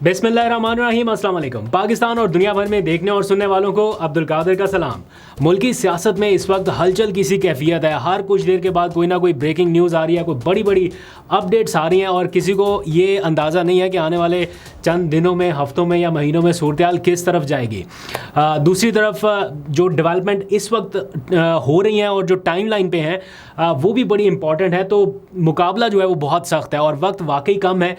बिस्मिल्लाहिर्रहमानिर्रहीम, अस्सलाम वालेकुम। पाकिस्तान और दुनिया भर में देखने और सुनने वालों को अब्दुल कादिर का सलाम। मुल्की सियासत में इस वक्त हलचल की सी कैफियत है। हर कुछ देर के बाद कोई ना कोई ब्रेकिंग न्यूज़ आ रही है, कोई बड़ी बड़ी अपडेट्स आ रही हैं और किसी को ये अंदाज़ा नहीं है कि आने वाले चंद दिनों में, हफ्तों में या महीनों में सूरत-ए-हाल किस तरफ जाएगी। दूसरी तरफ जो डेवलपमेंट इस वक्त हो रही हैं और जो टाइम लाइन पे हैं वो भी बड़ी इंपॉर्टेंट है। तो मुकाबला जो है वो बहुत सख्त है और वक्त वाकई कम है।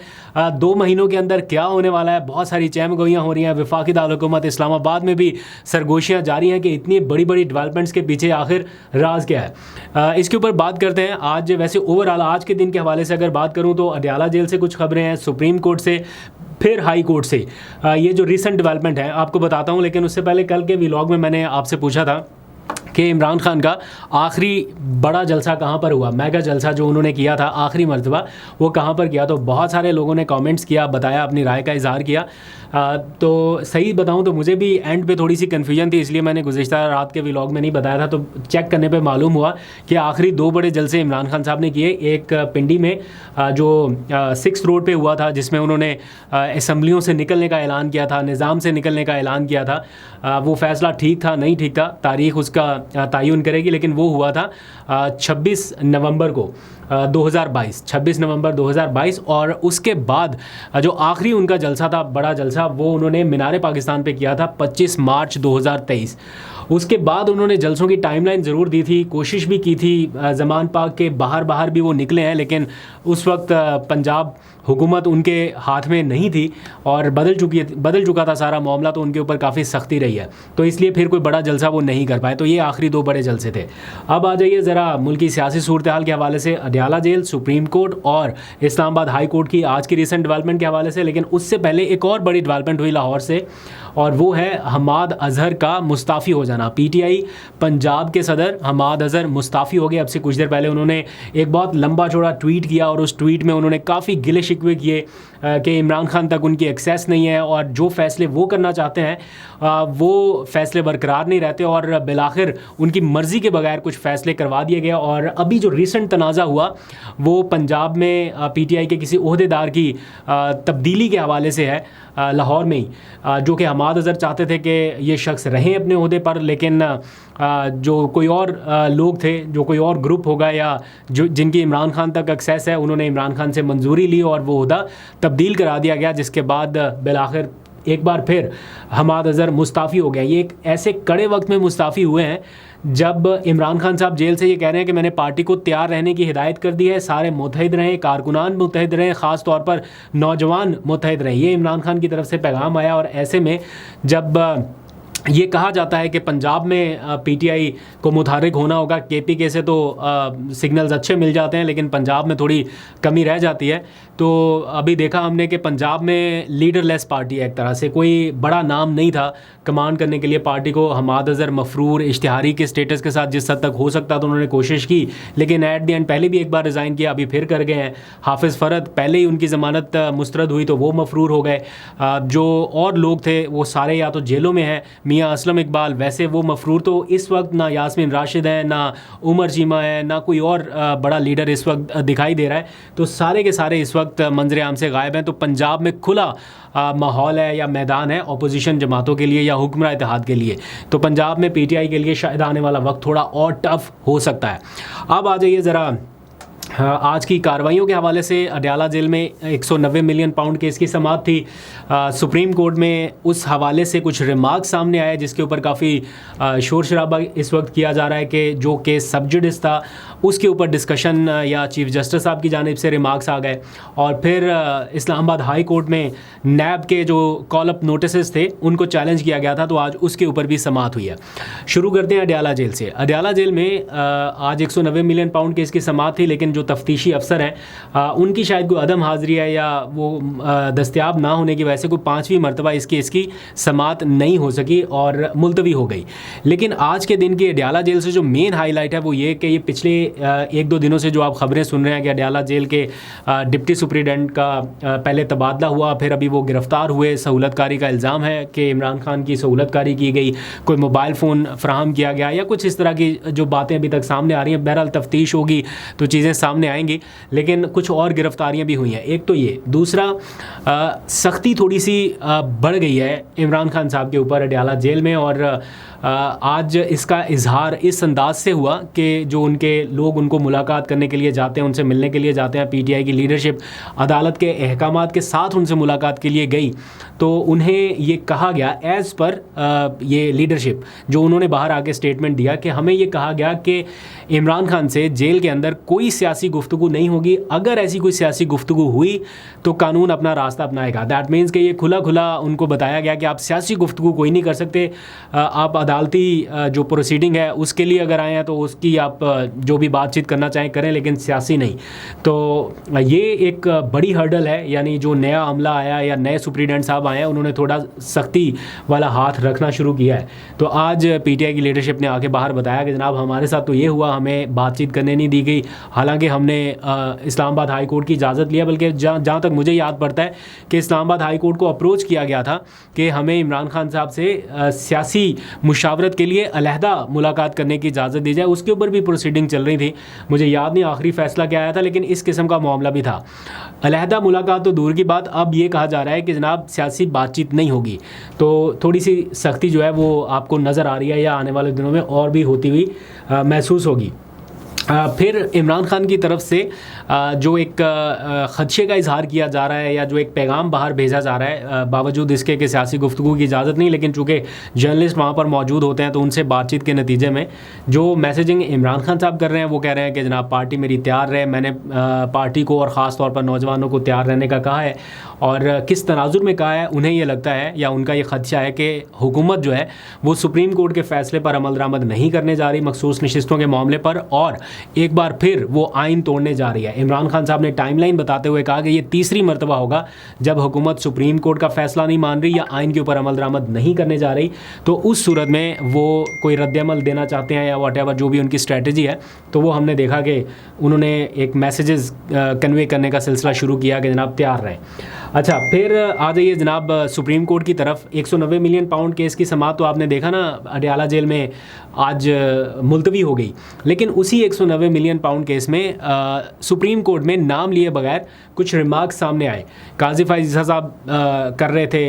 2 महीनों के अंदर क्या होने वाला है, बहुत सारी चहमगोइयाँ हो रही हैं। वफाकी दारुल-हुकूमत इस्लामाबाद में भी सरगोशियाँ जारी हैं कि इतनी बड़ी बड़ी डेवलपमेंट्स के पीछे आखिर राज क्या है। इसके ऊपर बात करते हैं। आज वैसे ओवरऑल आज के दिन के हवाले से अगर बात करूँ तो अडयाला जेल से कुछ खबरें हैं, सुप्रीम कोर्ट से, फिर हाई कोर्ट से। ये जो रिसेंट डेवलपमेंट है आपको बताता हूँ, लेकिन उससे पहले कल के व्लॉग में मैंने आपसे पूछा था कि इमरान खान का आखिरी बड़ा जलसा कहाँ पर हुआ, मेगा जलसा जो उन्होंने किया था आखिरी मर्तबा, वो कहाँ पर किया। तो बहुत सारे लोगों ने कमेंट्स किया, बताया, अपनी राय का इजहार किया। तो सही बताऊं तो मुझे भी एंड पे थोड़ी सी कन्फ्यूजन थी, इसलिए मैंने गुज़िश्ता रात के व्लॉग में नहीं बताया था। तो चेक करने पे मालूम हुआ कि आखिरी 2 बड़े जलसे इमरान खान साहब ने किए। एक पिंडी में जो 6 रोड पे हुआ था, जिसमें उन्होंने असम्बलियों से निकलने का ऐलान किया था, निज़ाम से निकलने का ऐलान किया था। वो फ़ैसला ठीक था नहीं ठीक था, तारीख़ उसका तयन करेगी, लेकिन वो हुआ था 26 नवंबर को 2022, 26 नवंबर 2022। और उसके बाद जो आखिरी उनका जलसा था, बड़ा जलसा, वो उन्होंने मीनार पाकिस्तान पे किया था 25 मार्च 2023। उसके बाद उन्होंने जलसों की टाइमलाइन ज़रूर दी थी, कोशिश भी की थी, ज़मान पाक के बाहर भी वो निकले हैं, लेकिन उस वक्त पंजाब हुकूमत उनके हाथ में नहीं थी और बदल चुका था सारा मामला, तो उनके ऊपर काफ़ी सख्ती रही है। तो इसलिए फिर कोई बड़ा जलसा वो नहीं कर पाए। तो ये आखिरी 2 बड़े जलसे थे। अब आ जाइए ज़रा मुल्की सियासी सूरत हाल के हवाले से, अडयाला जेल, सुप्रीम कोर्ट और इस्लामाबाद हाई कोर्ट की आज की रिसेंट डेवलपमेंट के हवाले से। लेकिन उससे पहले एक और बड़ी डेवलपमेंट हुई लाहौर से, और वो है हमाद अजहर का मुस्ताफ़ी हो जाना। पीटीआई पंजाब के सदर हमाद अजहर मुस्ताफ़ी हो गए। अब से कुछ देर पहले उन्होंने एक बहुत लंबा चौड़ा ट्वीट किया और उस ट्वीट में उन्होंने काफ़ी गिले शिकवे किए कि इमरान खान तक उनकी एक्सेस नहीं है और जो फ़ैसले वो करना चाहते हैं वो फ़ैसले बरकरार नहीं रहते, और बिलाखिर उनकी मर्ज़ी के बगैर कुछ फ़ैसले करवा दिए गए। और अभी जो रिसेंट तनाज़ा हुआ वो पंजाब में पीटीआई के किसी ओहदेदार की तब्दीली के हवाले से है, लाहौर में ही, जो कि हमाद अजहर चाहते थे कि ये शख्स रहें अपने ओहदे पर, लेकिन जो कोई और लोग थे, जो कोई और ग्रुप होगा या जो जिनकी इमरान खान तक एक्सेस है, उन्होंने इमरान खान से मंजूरी ली और वो ओहदा तब्दील करा दिया गया, जिसके बाद बिलाखिर एक बार फिर हमाद अजहर मुस्ताफ़ी हो गए। ये एक ऐसे कड़े वक्त में मुस्ताफ़ी हुए हैं जब इमरान खान साहब जेल से ये कह रहे हैं कि मैंने पार्टी को तैयार रहने की हिदायत कर दी है, सारे मुतहद रहें, कारकुनान मुतहद रहें, ख़ास तौर पर नौजवान मुतहद रहें। ये इमरान खान की तरफ से पैगाम आया। और ऐसे में जब ये कहा जाता है कि पंजाब में पीटीआई को मुतहर्रिक होना होगा, केपीके से तो सिग्नल्स अच्छे मिल जाते हैं, लेकिन पंजाब में थोड़ी कमी रह जाती है। तो अभी देखा हमने कि पंजाब में लीडरलेस पार्टी है, एक तरह से कोई बड़ा नाम नहीं था कमांड करने के लिए पार्टी को। हमाद अजहर मफरूर इश्तिहारी के स्टेटस के साथ जिस हद तक हो सकता तो उन्होंने कोशिश की, लेकिन एट द एंड पहले भी एक बार रिज़ाइन किया, अभी फिर कर गए हैं। हाफिज़ फ़रद, पहले ही उनकी ज़मानत मुस्तरद हुई तो वो मफरूर हो गए। जो और लोग थे वो सारे या तो जेलों में हैं। मियाँ असलम इकबाल, वैसे वो मफरूर तो इस वक्त ना यास्मीन राशिद हैं, ना उमर चीमा है, ना कोई और बड़ा लीडर इस वक्त दिखाई दे रहा है। तो सारे के सारे इस वक्त मंजर आम से गायब हैं। तो पंजाब में खुला माहौल है या मैदान है अपोजिशन जमातों के लिए या हुक्मरान इत्तेहाद के लिए। तो पंजाब में पीटीआई के लिए शायद आने वाला वक्त थोड़ा और टफ हो सकता है। अब आ जाइए ज़रा आज की कार्रवाइयों के हवाले से। अडयाला जेल में 190 मिलियन पाउंड केस की समाअत थी। सुप्रीम कोर्ट में उस हवाले से कुछ रिमार्क सामने आए जिसके ऊपर काफ़ी शोर शराबा इस वक्त किया जा रहा है कि जो केस सब जुडिस था उसके ऊपर डिस्कशन या चीफ जस्टिस साहब की जानिब से रिमार्क्स आ गए। और फिर इस्लामाबाद हाई कोर्ट में नैब के जो कॉल अप नोटिस थे उनको चैलेंज किया गया था, तो आज उसके ऊपर भी समाअत हुई है। शुरू करते हैं अडयाला जेल से। अडयाला जेल में आज 190 मिलियन पाउंड केस की समाअत थी, लेकिन जो तफ्तीशी अफसर हैं उनकी शायद कोई अदम हाज़िरी है या वो दस्तयाब ना होने की वजह से कोई 5वीं मरतबा इस केस की समाअत नहीं हो सकी और मुलतवी हो गई। लेकिन आज के दिन की अडयाला जेल से जो मेन हाईलाइट है वो ये कि ये पिछले 1-2 दिनों से जो आप ख़बरें सुन रहे हैं कि अडयाला जेल के डिप्टी सुप्रीडेंट का पहले तबादला हुआ, फिर अभी वो गिरफ़्तार हुए। सहूलतकारी का इल्ज़ाम है कि इमरान खान की सहूलतकारी की गई, कोई मोबाइल फ़ोन फ्राहम किया गया या कुछ इस तरह की जो बातें अभी तक सामने आ रही हैं। बहरहाल तफ्तीश होगी तो चीज़ें सामने सामने आएंगी, लेकिन कुछ और गिरफ्तारियां भी हुई हैं। एक तो ये, दूसरा सख्ती थोड़ी सी बढ़ गई है इमरान खान साहब के ऊपर अडयाला जेल में, और आज इसका इजहार इस अंदाज से हुआ कि जो उनके लोग उनको मुलाकात करने के लिए जाते हैं, उनसे मिलने के लिए जाते हैं, पीटीआई की लीडरशिप अदालत के अहकामात के साथ उनसे मुलाकात के लिए गई, तो उन्हें ये कहा गया एज़ पर ये लीडरशिप जो उन्होंने बाहर आके स्टेटमेंट दिया कि हमें ये कहा गया कि इमरान खान से जेल के अंदर कोई सियासी गुफ्तगू नहीं होगी, अगर ऐसी कोई सियासी गुफ्तगू हुई तो कानून अपना रास्ता अपनाएगा। दैट मीन्स कि ये खुला खुला उनको बताया गया कि आप सियासी गुफ्तगू कोई नहीं कर सकते, आप अदालती जो प्रोसीडिंग है उसके लिए अगर आए हैं तो उसकी आप जो भी बातचीत करना चाहें करें, लेकिन सियासी नहीं। तो ये एक बड़ी हर्डल है, यानी जो नया अमला आया या नए सुप्रीडेंट साहब आए हैं उन्होंने थोड़ा सख्ती वाला हाथ रखना शुरू किया है। तो आज पीटीआई की लीडरशिप ने आके बाहर बताया कि जनाब हमारे साथ तो ये हुआ, हमें बातचीत करने नहीं दी गई, हालांकि हमने इस्लामाबाद हाई कोर्ट की इजाज़त लिया, बल्कि जहाँ तक मुझे याद पड़ता है कि इस्लामाबाद हाई कोर्ट को अप्रोच किया गया था कि हमें इमरान खान साहब से सियासी मुशावरत के लिए अलहदा मुलाकात करने की इजाज़त दी जाए। उसके ऊपर भी प्रोसीडिंग चल रही थी, मुझे याद नहीं आखिरी फ़ैसला क्या आया था, लेकिन इस किस्म का मामला भी था। अलहदा मुलाकात तो दूर की बात, अब ये कहा जा रहा है कि जनाब सियासी बातचीत नहीं होगी। तो थोड़ी सी सख्ती जो है वो आपको नज़र आ रही है या आने वाले दिनों में और भी होती हुई महसूस होगी। फिर इमरान खान की तरफ से जो एक ख़दशे का इजहार किया जा रहा है या जो एक पैगाम बाहर भेजा जा रहा है, बावजूद इसके कि सियासी गुफ्तगू की इजाज़त नहीं, लेकिन चूँकि जर्नलिस्ट वहाँ पर मौजूद होते हैं तो उनसे बातचीत के नतीजे में जो मैसेजिंग इमरान खान साहब कर रहे हैं वो कह रहे हैं कि जनाब पार्टी मेरी तैयार रहे, मैंने पार्टी को और ख़ास तौर पर नौजवानों को तैयार रहने का कहा है। और किस तनाजुर में कहा है, उन्हें ये लगता है या उनका ये ख़दशा है कि हुकूमत जो है वो सुप्रीम कोर्ट के फ़ैसले पर अमल दरामद नहीं करने जा रही मखसूस नशिस्तों के मामले पर, और एक बार फिर वो आइन तोड़ने जा रही है। इमरान खान साहब ने टाइमलाइन बताते हुए कहा कि ये तीसरी मरतबा होगा जब हुकूमत सुप्रीम कोर्ट का फ़ैसला नहीं मान रही या आइन के ऊपर अमल दरामद नहीं करने जा रही, तो उस सूरत में वो कोई रद्द-ए-अमल देना चाहते हैं या वॉट एवर जो भी उनकी स्ट्रेटजी है। तो वो हमने देखा कि उन्होंने एक मैसेजेस कन्वे करने का सिलसिला शुरू किया कि जनाब तैयार रहें। अच्छा, फिर आ जाइए जनाब सुप्रीम कोर्ट की तरफ। 190 मिलियन पाउंड केस की समाअत तो आपने देखा ना अडयाला जेल में आज मुलतवी हो गई, लेकिन उसी 190 मिलियन पाउंड केस में सुप्रीम कोर्ट में नाम लिए बगैर कुछ रिमार्क्स सामने आए। काजी फायज़ साहब कर रहे थे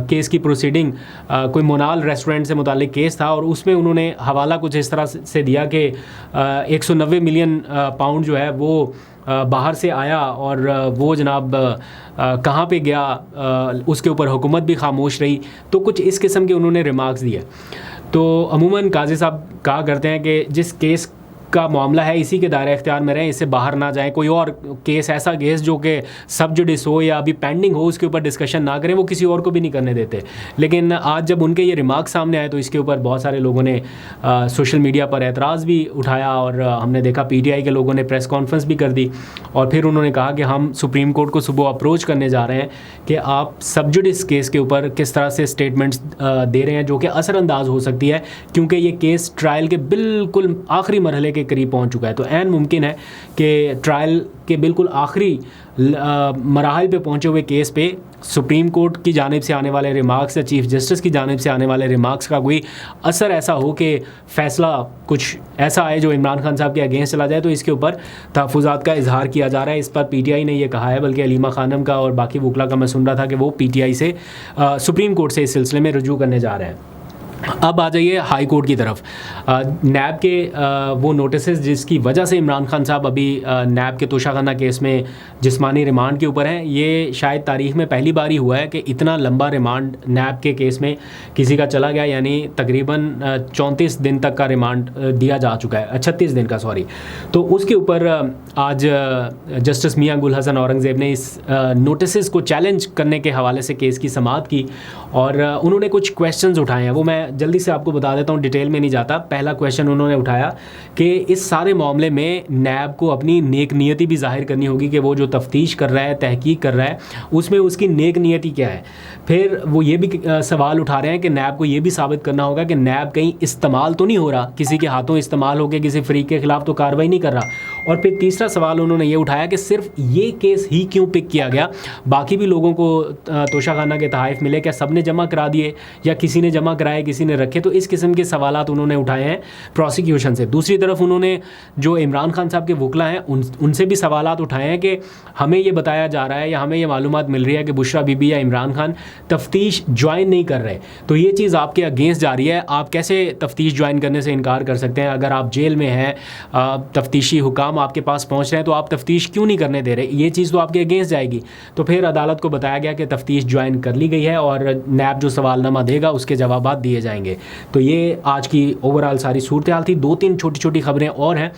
केस की प्रोसीडिंग, कोई मोनाल रेस्टोरेंट से मुतालिक केस था, और उसमें उन्होंने हवाला कुछ इस तरह से दिया कि 190 मिलियन पाउंड जो है वो बाहर से आया और वो जनाब कहाँ पे गया, उसके ऊपर हुकूमत भी खामोश रही। तो कुछ इस किस्म के उन्होंने रिमार्क्स दिए। तो अमूमन काजी साहब कहा करते हैं कि जिस केस का मामला है इसी के दायरे इख्तियार में रहें, इससे बाहर ना जाएं। कोई और केस, ऐसा केस जो कि सब जुडिस हो या अभी पेंडिंग हो, उसके ऊपर डिस्कशन ना करें, वो किसी और को भी नहीं करने देते। लेकिन आज जब उनके ये रिमार्क सामने आए तो इसके ऊपर बहुत सारे लोगों ने सोशल मीडिया पर एतराज़ भी उठाया, और हमने देखा पीटीआई के लोगों ने प्रेस कॉन्फ्रेंस भी कर दी, और फिर उन्होंने कहा कि हम सुप्रीम कोर्ट को सुबह अप्रोच करने जा रहे हैं कि आप सब जुडिस केस के ऊपर किस तरह से स्टेटमेंट्स दे रहे हैं जो कि असरअंदाज हो सकती है, क्योंकि ये केस ट्रायल के बिल्कुल आखिरी मरहले के करीब पहुंच चुका है। तो ऐन मुमकिन है कि ट्रायल के बिल्कुल आखिरी मराहल पे पहुंचे हुए केस पे सुप्रीम कोर्ट की जानिब से आने वाले रिमार्क्स या चीफ जस्टिस की जानिब से आने वाले रिमार्क्स का कोई असर ऐसा हो कि फ़ैसला कुछ ऐसा आए जो इमरान खान साहब के अगेंस्ट चला जाए। तो इसके ऊपर तहफ़्फ़ुज़ात का इजहार किया जा रहा है। इस पर पीटीआई ने यह कहा है, बल्कि अलीमा खानम का और बाकी वकला का मैं सुन रहा था कि वो पीटीआई से सुप्रीम कोर्ट से इस सिलसिले में रुजू करने जा रहे हैं। अब आ जाइए हाई कोर्ट की तरफ। नैब के वो नोटिसेस जिसकी वजह से इमरान खान साहब अभी नैब के तोशाखाना केस में जिस्मानी रिमांड के ऊपर हैं, ये शायद तारीख़ में पहली बार ही हुआ है कि इतना लंबा रिमांड नैब के केस में किसी का चला गया, यानी तकरीबन 34 दिन तक का रिमांड दिया जा चुका है, 36 दिन का सॉरी। तो उसके ऊपर आज जस्टिस मियां गुल हसन औरंगज़ेब ने इस नोटिसेस को चैलेंज करने के हवाले से केस की समाअत की, और उन्होंने कुछ क्वेश्चंस उठाए हैं। वो मैं जल्दी से आपको बता देता हूँ, डिटेल में नहीं जाता। पहला क्वेश्चन उन्होंने उठाया कि इस सारे मामले में नैब को अपनी नेक नियति भी जाहिर करनी होगी कि वो जो तफ्तीश कर रहा है, तहकीक कर रहा है, उसमें उसकी नेक नियति क्या है। फिर वो ये भी सवाल उठा रहे हैं कि नैब को ये भी साबित करना होगा कि नैब कहीं इस्तेमाल तो नहीं हो रहा, किसी के हाथों इस्तेमाल होकर किसी फरीक के ख़िलाफ़ तो कार्रवाई नहीं कर रहा। और फिर तीसरा सवाल उन्होंने ये उठाया कि सिर्फ ये केस ही क्यों पिक किया गया, बाकी भी लोगों को तोशाखाना के तहाइफ मिले, क्या सब ने जमा करा दिए या किसी ने जमा कराए किसी किसी ने रखे, तो इस किस्म के सवालात उन्होंने उठाए हैं प्रोसिक्यूशन से। दूसरी तरफ उन्होंने जो इमरान खान साहब के वकला हैं उनसे भी सवालात उठाए हैं कि हमें ये बताया जा रहा है या हमें ये मालूमात मिल रही है कि बुशरा बीबी या इमरान खान तफ्तीश ज्वाइन नहीं कर रहे, तो ये चीज़ आपके अगेंस्ट जा रही है। आप कैसे तफ्तीश ज्वाइन करने से इनकार कर सकते हैं? अगर आप जेल में हैं, तफ्तीशी हुकाम आपके पास पहुँच रहे हैं, तो आप तफ्तीश क्यों नहीं करने दे रहे? ये चीज़ तो आपके अगेंस्ट जाएगी। तो फिर अदालत को बताया गया कि तफ्तीश ज्वाइन कर ली गई है और नैब जो सवालनामा देगा उसके जवाब दिए जाएंगे। तो ये आज की ओवरऑल सारी सूरत हाल थी। 2-3 छोटी छोटी खबरें और हैं।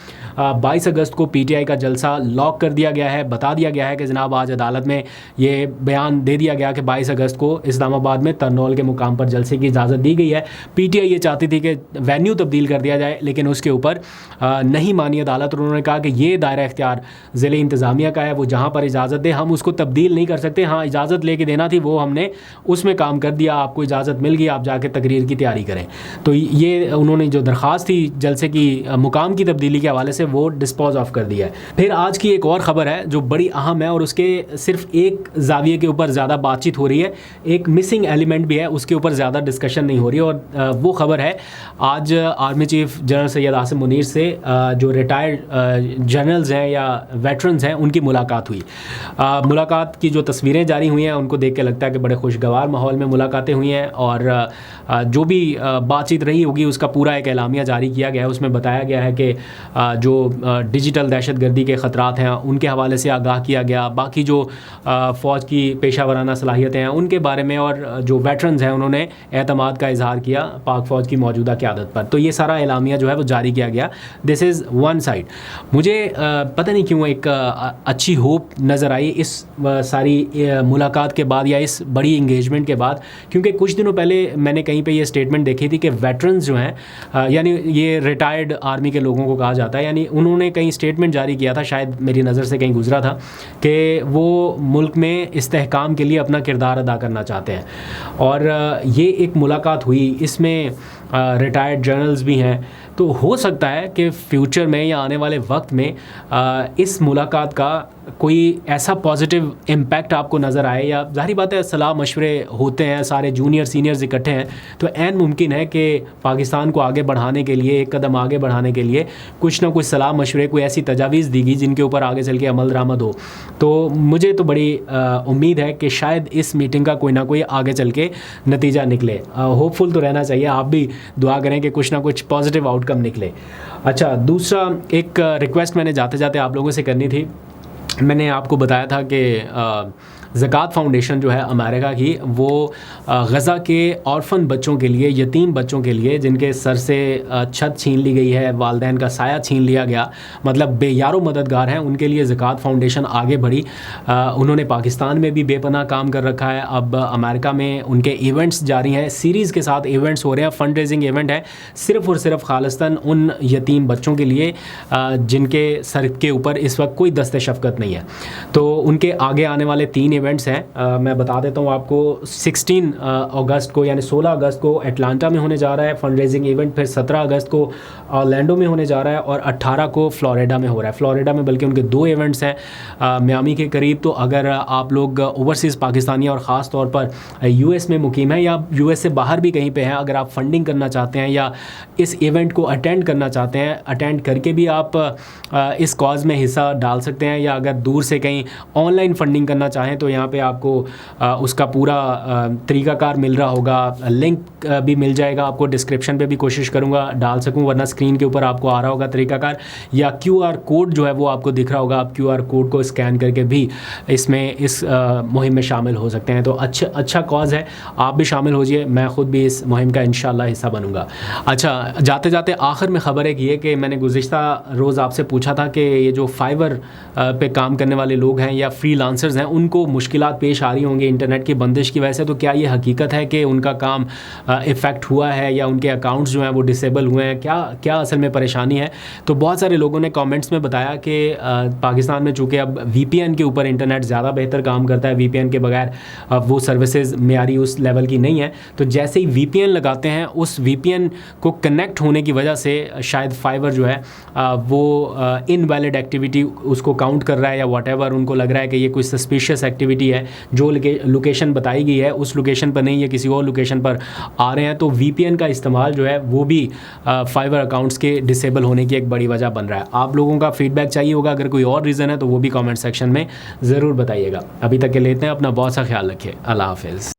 22 अगस्त को PTI का जलसा लॉक कर दिया गया है। बता दिया गया है कि जनाब आज अदालत में ये बयान दे दिया गया कि 22 अगस्त को इस्लामाबाद में तरनौल के मुकाम पर जलसे की इजाज़त दी गई है। PTI ये चाहती थी कि वेन्यू तब्दील कर दिया जाए, लेकिन उसके ऊपर नहीं मानी अदालत। और उन्होंने कहा कि ये दायरा इख्तियार ज़िले इंतज़ामिया का है, वो जहाँ पर इजाज़त दे हम उसको तब्दील नहीं कर सकते। हाँ, इजाज़त लेके देना थी, वो हमने उसमें काम कर दिया, आपको इजाज़त मिल गई, आप जाके तकरीर की तैयारी करें। तो ये उन्होंने जो दरख्वास्त थी जलसे की मुकाम की तब्दीली के हवाले से वो डिस्पोज ऑफ कर दिया है। फिर आज की एक और ख़बर है जो बड़ी अहम है और उसके सिर्फ एक जाविये के ऊपर ज़्यादा बातचीत हो रही है, एक मिसिंग एलिमेंट भी है, उसके ऊपर ज़्यादा डिस्कशन नहीं हो रही। और वो ख़बर है आज army chief general Syed Asim Munir से जो रिटायर्ड जनरल्स हैं या वेटरन्स हैं उनकी मुलाकात हुई। मुलाकात की जो तस्वीरें जारी हुई हैं उनको देख के लगता है कि बड़े खुशगवार माहौल में मुलाकातें हुई हैं और जो भी बातचीत रही होगी उसका पूरा एक एलामिया जारी किया गया है। उसमें बताया गया है कि जो डिजिटल दहशतगर्दी के ख़तरात हैं उनके हवाले से आगाह किया गया, बाकी जो फ़ौज की पेशा वराना सलाहियतें हैं उनके बारे में, और जो वेटरन्स हैं उन्होंने एतमाद का इजहार किया पाक फ़ौज की मौजूदा क़यादत पर। तो ये सारा एलामिया जो है वो जारी किया गया। This is one side. मुझे पता नहीं क्यों एक अच्छी होप नज़र आई इस सारी मुलाकात के बाद या इस बड़ी इंगेजमेंट के बाद, क्योंकि कुछ दिनों पहले मैंने कहीं पे ये स्टेटमेंट देखी थी कि वेटरन्स जो हैं यानी ये रिटायर्ड आर्मी के लोगों को कहा जाता है, यानी उन्होंने कहीं स्टेटमेंट जारी किया था, शायद मेरी नज़र से कहीं गुजरा था, कि वो मुल्क में इस्तेहकाम के लिए अपना किरदार अदा करना चाहते हैं। और ये एक मुलाकात हुई, इसमें रिटायर्ड जनरल्स भी हैं, तो हो सकता है कि फ्यूचर में या आने वाले वक्त में इस मुलाकात का कोई ऐसा पॉजिटिव इम्पैक्ट आपको नज़र आए। या जाहिर बात है सलाह मशवरे होते हैं, सारे जूनियर सीनियर्स इकट्ठे हैं, तो ऐन मुमकिन है कि पाकिस्तान को आगे बढ़ाने के लिए, एक कदम आगे बढ़ाने के लिए कुछ ना कुछ सलाह मशवरे, कोई ऐसी तजावीज़ दी गई जिनके ऊपर आगे चल के अमल दरामद हो। तो मुझे तो बड़ी उम्मीद है कि शायद इस मीटिंग का कोई ना कोई आगे चल के नतीजा निकले। होपफुल तो रहना चाहिए, आप भी दुआ करें कि कुछ ना कुछ पॉजिटिव आउटकम निकले। अच्छा, दूसरा एक रिक्वेस्ट मैंने जाते जाते आप लोगों से करनी थी। मैंने आपको बताया था कि ज़कात फाउंडेशन जो है अमेरिका की, वो गज़ा के ऑर्फन बच्चों के लिए, यतीम बच्चों के लिए जिनके सर से छत छीन ली गई है, वालदैन का साया छीन लिया गया, मतलब बेयारो मददगार हैं, उनके लिए ज़कात फाउंडेशन आगे बढ़ी। उन्होंने पाकिस्तान में भी बेपनाह काम कर रखा है, अब अमेरिका में उनके इवेंट्स जारी हैं, सीरीज़ के साथ इवेंट्स हो रहे हैं, फ़ंड रेजिंग इवेंट है सिर्फ़ और सिर्फ खालिस्तन उन यतीम बच्चों के लिए जिनके सर के ऊपर इस वक्त कोई दस्ते शफ़क़त नहीं है। तो उनके आगे आने वाले 3 इवेंट्स हैं, मैं बता देता हूँ आपको। 16 अगस्त को यानी 16 अगस्त को एटलांटा में होने जा रहा है फंड रेजिंग इवेंट, फिर 17 अगस्त को ऑरलैंडो में होने जा रहा है और 18 को फ्लोरिडा में हो रहा है। फ्लोरिडा में बल्कि उनके 2 इवेंट्स हैं मियामी के करीब। तो अगर आप लोग ओवरसीज़ पाकिस्तानी और ख़ास तौर पर US में मुकीम हैं या US से बाहर भी कहीं पे हैं, अगर आप फंडिंग करना चाहते हैं या इस इवेंट को अटेंड करना चाहते हैं, अटेंड करके भी आप इस कॉज में हिस्सा डाल सकते हैं, या अगर दूर से कहीं ऑनलाइन फंडिंग करना चाहें तो यहाँ पे आपको उसका पूरा तरीक़ाकार मिल रहा होगा। लिंक भी मिल जाएगा आपको, डिस्क्रिप्शन पे भी कोशिश करूँगा डाल सकूँ, वरना स्क्रीन के ऊपर आपको आ रहा होगा तरीक़ाकार, या QR कोड जो है वो आपको दिख रहा होगा। आप QR कोड को स्कैन करके भी इसमें इस मुहिम में शामिल हो सकते हैं। तो अच्छा कॉज है, आप भी शामिल हो जाइए, मैं ख़ुद भी इस मुहिम का इंशाअल्लाह हिस्सा बनूँगा। अच्छा, जाते जाते आखिर में ख़बर एक ये कि मैंने गुज़िश्ता रोज़ आपसे पूछा था कि ये जो फाइवर पे काम करने वाले लोग हैं या फ्रीलांसर्स हैं, उनको मुश्किलात पेश आ रही होंगी इंटरनेट की बंदिश की वजह से, तो क्या ये हकीकत है कि उनका काम इफ़ेक्ट हुआ है या उनके अकाउंट्स जो हैं वो डिसेबल हुए हैं, क्या असल में परेशानी है? तो बहुत सारे लोगों ने कमेंट्स में बताया कि पाकिस्तान में चूँकि अब VPN के ऊपर इंटरनेट ज़्यादा बेहतर काम करता है, VPN के बगैर वो सर्विसेज मेयारी उस लेवल की नहीं है, तो जैसे ही VPN लगाते हैं उस VPN को कनेक्ट होने की वजह से शायद फाइवर जो है वो इनवैलिड एक्टिविटी उसको काउंट कर रहा है या व्हाटएवर, उनको लग रहा है कि ये कोई सस्पिशियस एक्टिविटी एक्टिविटी है, जो लोकेशन बताई गई है उस लोकेशन पर नहीं, या किसी और लोकेशन पर आ रहे हैं, तो VPN का इस्तेमाल जो है वो भी फाइवर अकाउंट्स के डिसेबल होने की एक बड़ी वजह बन रहा है। आप लोगों का फीडबैक चाहिए होगा, अगर कोई और रीज़न है तो वो भी कमेंट सेक्शन में ज़रूर बताइएगा। अभी तक के लेते हैं, अपना बहुत सा ख्याल रखिए। अल्लाह हाफिज़।